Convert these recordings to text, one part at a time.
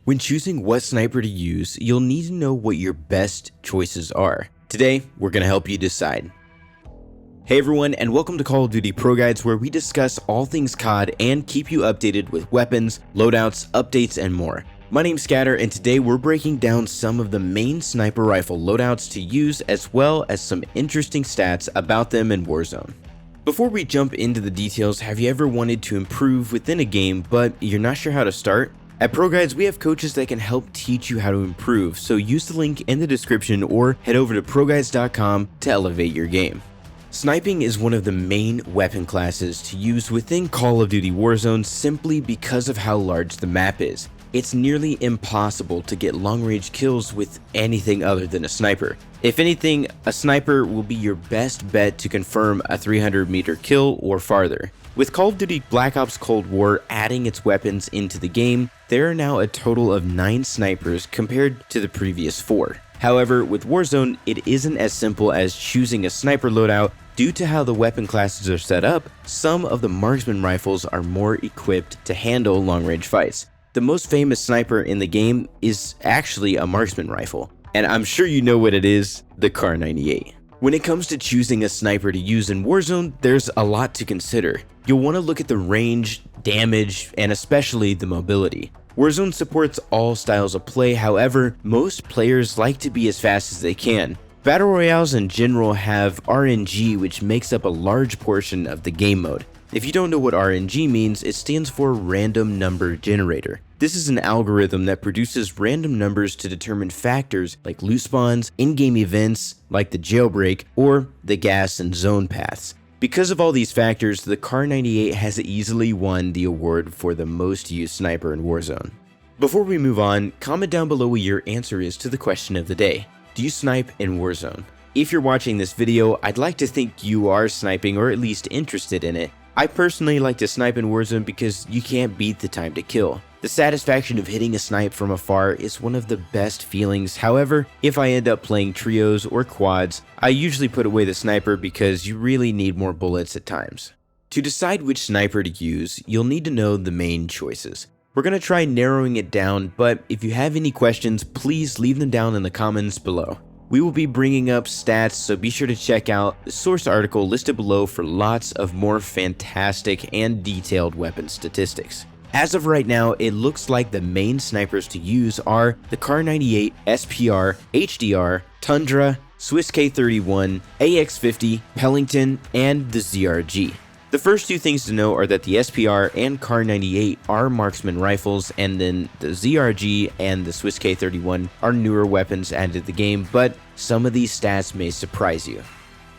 When choosing what sniper to use, you'll need to know what your best choices are. Today, we're going to help you decide. Hey everyone, and welcome to Call of Duty ProGuides, where we discuss all things COD and keep you updated with weapons, loadouts, updates, and more. My name's Scatter, and today we're breaking down some of the main sniper rifle loadouts to use, as well as some interesting stats about them in Warzone. Before we jump into the details, have you ever wanted to improve within a game, but you're not sure how to start? At ProGuides, we have coaches that can help teach you how to improve, so use the link in the description or head over to ProGuides.com to elevate your game. Sniping is one of the main weapon classes to use within Call of Duty Warzone simply because of how large the map is. It's nearly impossible to get long-range kills with anything other than a sniper. If anything, a sniper will be your best bet to confirm a 300-meter kill or farther. With Call of Duty Black Ops Cold War adding its weapons into the game, there are now a total of 9 snipers compared to the previous 4. However, with Warzone, it isn't as simple as choosing a sniper loadout. Due to how the weapon classes are set up, some of the marksman rifles are more equipped to handle long-range fights. The most famous sniper in the game is actually a marksman rifle, and I'm sure you know what it is, the Kar 98. When it comes to choosing a sniper to use in Warzone, there's a lot to consider. You'll want to look at the range, damage, and especially the mobility. Warzone supports all styles of play, however, most players like to be as fast as they can. Battle Royales in general have RNG, which makes up a large portion of the game mode. If you don't know what RNG means, it stands for Random Number Generator. This is an algorithm that produces random numbers to determine factors like loot spawns, in-game events like the jailbreak, or the gas and zone paths. Because of all these factors, the Kar 98 has easily won the award for the most used sniper in Warzone. Before we move on, comment down below what your answer is to the question of the day. Do you snipe in Warzone? If you're watching this video, I'd like to think you are sniping or at least interested in it. I personally like to snipe in Warzone because you can't beat the time to kill. The satisfaction of hitting a snipe from afar is one of the best feelings. However, if I end up playing trios or quads, I usually put away the sniper because you really need more bullets at times. To decide which sniper to use, you'll need to know the main choices. We're going to try narrowing it down, but if you have any questions, please leave them down in the comments below. We will be bringing up stats, so be sure to check out the source article listed below for lots of more fantastic and detailed weapon statistics. As of right now, it looks like the main snipers to use are the Kar 98, SPR, HDR, Tundra, Swiss K31, AX50, Pelington, and the ZRG. The first two things to know are that the SPR and Kar 98 are marksman rifles, and then the ZRG and the Swiss K31 are newer weapons added to the game, but some of these stats may surprise you.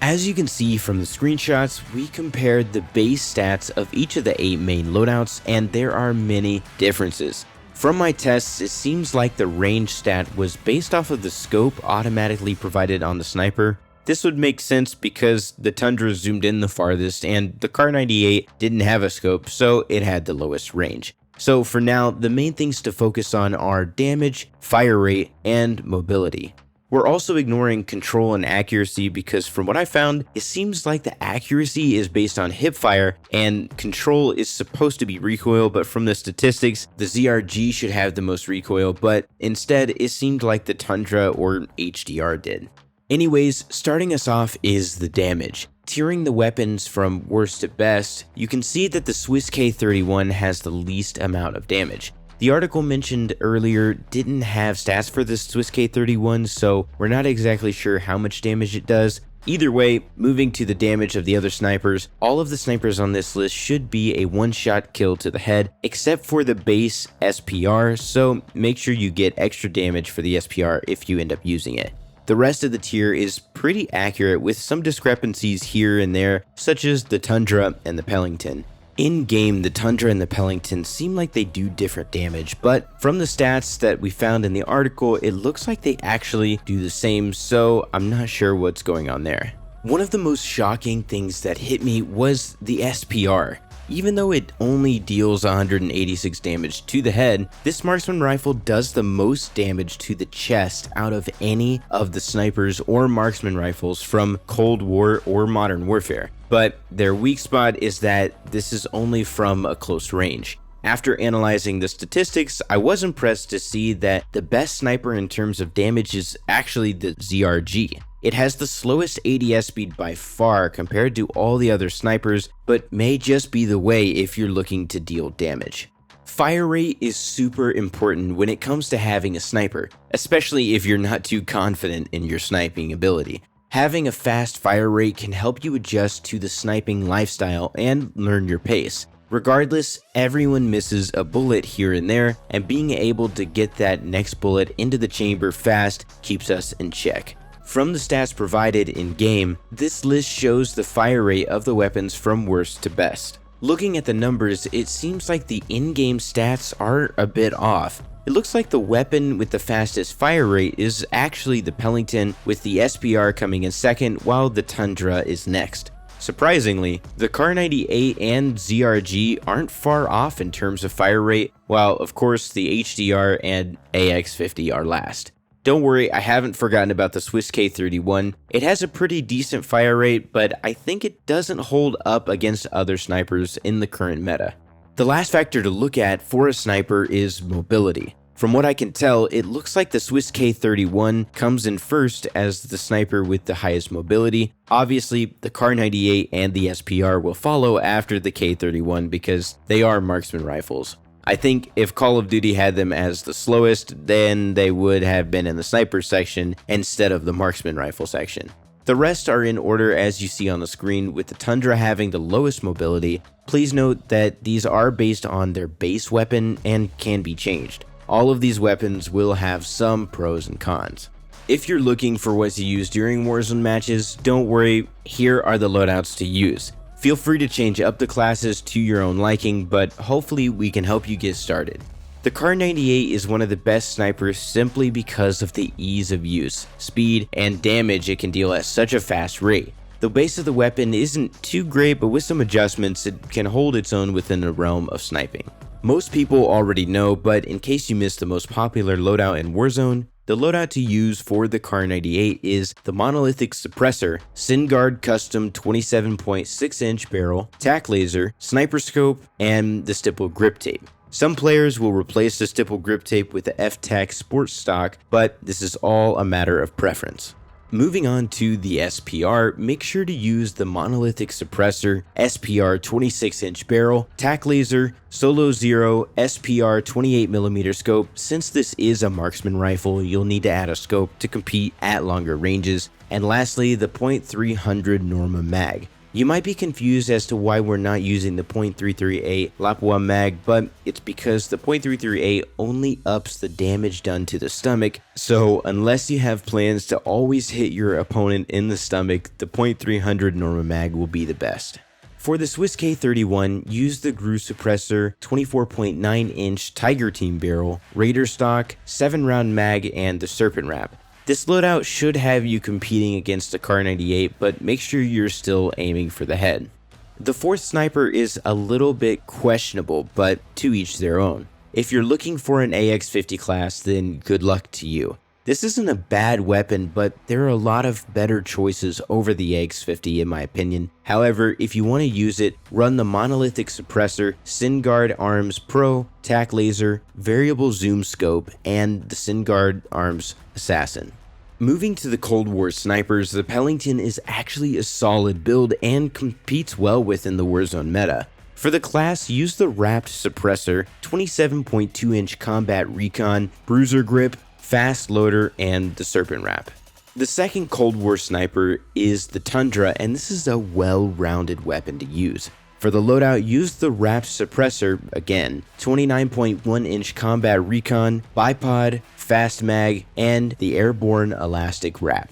As you can see from the screenshots, we compared the base stats of each of the 8 main loadouts, and there are many differences. From my tests, it seems like the range stat was based off of the scope automatically provided on the sniper. This would make sense because the Tundra zoomed in the farthest and the Kar 98 didn't have a scope, so it had the lowest range. So for now, the main things to focus on are damage, fire rate, and mobility. We're also ignoring control and accuracy because from what I found, it seems like the accuracy is based on hipfire and control is supposed to be recoil, but from the statistics, the ZRG should have the most recoil, but instead it seemed like the Tundra or HDR did. Anyways, starting us off is the damage. Tiering the weapons from worst to best, you can see that the Swiss K31 has the least amount of damage. The article mentioned earlier didn't have stats for the Swiss K31, so we're not exactly sure how much damage it does. Either way, moving to the damage of the other snipers, all of the snipers on this list should be a one-shot kill to the head, except for the base SPR, so make sure you get extra damage for the SPR if you end up using it. The rest of the tier is pretty accurate with some discrepancies here and there, such as the Tundra and the Pelington. In-game, the Tundra and the Pelington seem like they do different damage, but from the stats that we found in the article, it looks like they actually do the same, so I'm not sure what's going on there. One of the most shocking things that hit me was the SPR. Even though it only deals 186 damage to the head, this marksman rifle does the most damage to the chest out of any of the snipers or marksman rifles from Cold War or Modern Warfare. But their weak spot is that this is only from a close range. After analyzing the statistics, I was impressed to see that the best sniper in terms of damage is actually the ZRG. It has the slowest ADS speed by far compared to all the other snipers, but may just be the way if you're looking to deal damage. Fire rate is super important when it comes to having a sniper, especially if you're not too confident in your sniping ability. Having a fast fire rate can help you adjust to the sniping lifestyle and learn your pace. Regardless, everyone misses a bullet here and there, and being able to get that next bullet into the chamber fast keeps us in check. From the stats provided in-game, this list shows the fire rate of the weapons from worst to best. Looking at the numbers, it seems like the in-game stats are a bit off. It looks like the weapon with the fastest fire rate is actually the Pelington, with the SPR coming in second while the Tundra is next. Surprisingly, the Kar 98 and ZRG aren't far off in terms of fire rate, while of course the HDR and AX50 are last. Don't worry, I haven't forgotten about the Swiss K31. It has a pretty decent fire rate, but I think it doesn't hold up against other snipers in the current meta. The last factor to look at for a sniper is mobility. From what I can tell, it looks like the Swiss K31 comes in first as the sniper with the highest mobility. Obviously, the Kar 98 and the SPR will follow after the K31 because they are marksman rifles. I think if Call of Duty had them as the slowest, then they would have been in the sniper section instead of the marksman rifle section. The rest are in order as you see on the screen, with the Tundra having the lowest mobility. Please note that these are based on their base weapon and can be changed. All of these weapons will have some pros and cons. If you're looking for what to use during Warzone matches, don't worry, here are the loadouts to use. Feel free to change up the classes to your own liking, but hopefully we can help you get started. The Kar 98 is one of the best snipers simply because of the ease of use, speed, and damage it can deal at such a fast rate. The base of the weapon isn't too great, but with some adjustments it can hold its own within the realm of sniping. Most people already know, but in case you missed the most popular loadout in Warzone, the loadout to use for the Kar 98 is the monolithic suppressor, SynGuard custom 27.6-inch barrel, tac laser, sniper scope, and the stipple grip tape. Some players will replace the stipple grip tape with the F-Tac sports stock, but this is all a matter of preference. Moving on to the SPR, make sure to use the monolithic suppressor, SPR 26-inch barrel, tac laser, solo zero, SPR 28mm scope. Since this is a marksman rifle, you'll need to add a scope to compete at longer ranges. And lastly, the .300 Norma mag. You might be confused as to why we're not using the .338 Lapua mag, but it's because the .338 only ups the damage done to the stomach, so unless you have plans to always hit your opponent in the stomach, the .300 Norma mag will be the best. For the Swiss K31, use the GRU suppressor, 24.9-inch Tiger Team barrel, Raider stock, 7-round mag, and the Serpent wrap. This loadout should have you competing against the Kar 98, but make sure you're still aiming for the head. The fourth sniper is a little bit questionable, but to each their own. If you're looking for an AX50 class, then good luck to you. This isn't a bad weapon, but there are a lot of better choices over the AX50 in my opinion. However, if you want to use it, run the monolithic suppressor, SynGuard Arms Pro, tac laser, variable zoom scope, and the SynGuard Arms Assassin. Moving to the Cold War snipers, the Pelington is actually a solid build and competes well within the Warzone meta. For the class, use the wrapped suppressor, 27.2-inch combat recon, bruiser grip, fast loader, and the Serpent wrap. The second Cold War sniper is the Tundra, and this is a well-rounded weapon to use. For the loadout, use the wrapped suppressor, again, 29.1-inch combat recon, bipod, fast mag, and the airborne elastic wrap.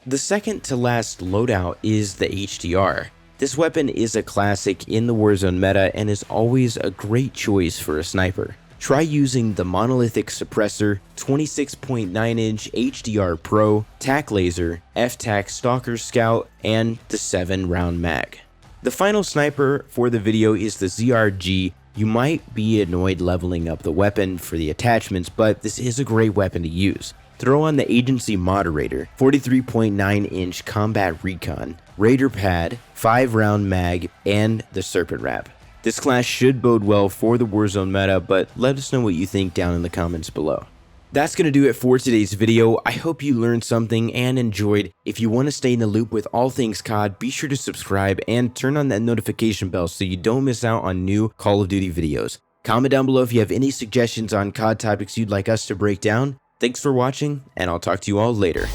The second to last loadout is the HDR. This weapon is a classic in the Warzone meta and is always a great choice for a sniper. Try using the monolithic suppressor, 26.9-inch HDR Pro, tac laser, F-Tac Stalker Scout, and the 7-round mag. The final sniper for the video is the ZRG. You might be annoyed leveling up the weapon for the attachments, but this is a great weapon to use. Throw on the Agency Moderator, 43.9-inch Combat Recon, Raider Pad, 5-round mag, and the Serpent wrap. This class should bode well for the Warzone meta, but let us know what you think down in the comments below. That's going to do it for today's video. I hope you learned something and enjoyed. If you want to stay in the loop with all things COD, be sure to subscribe and turn on that notification bell so you don't miss out on new Call of Duty videos. Comment down below if you have any suggestions on COD topics you'd like us to break down. Thanks for watching, and I'll talk to you all later.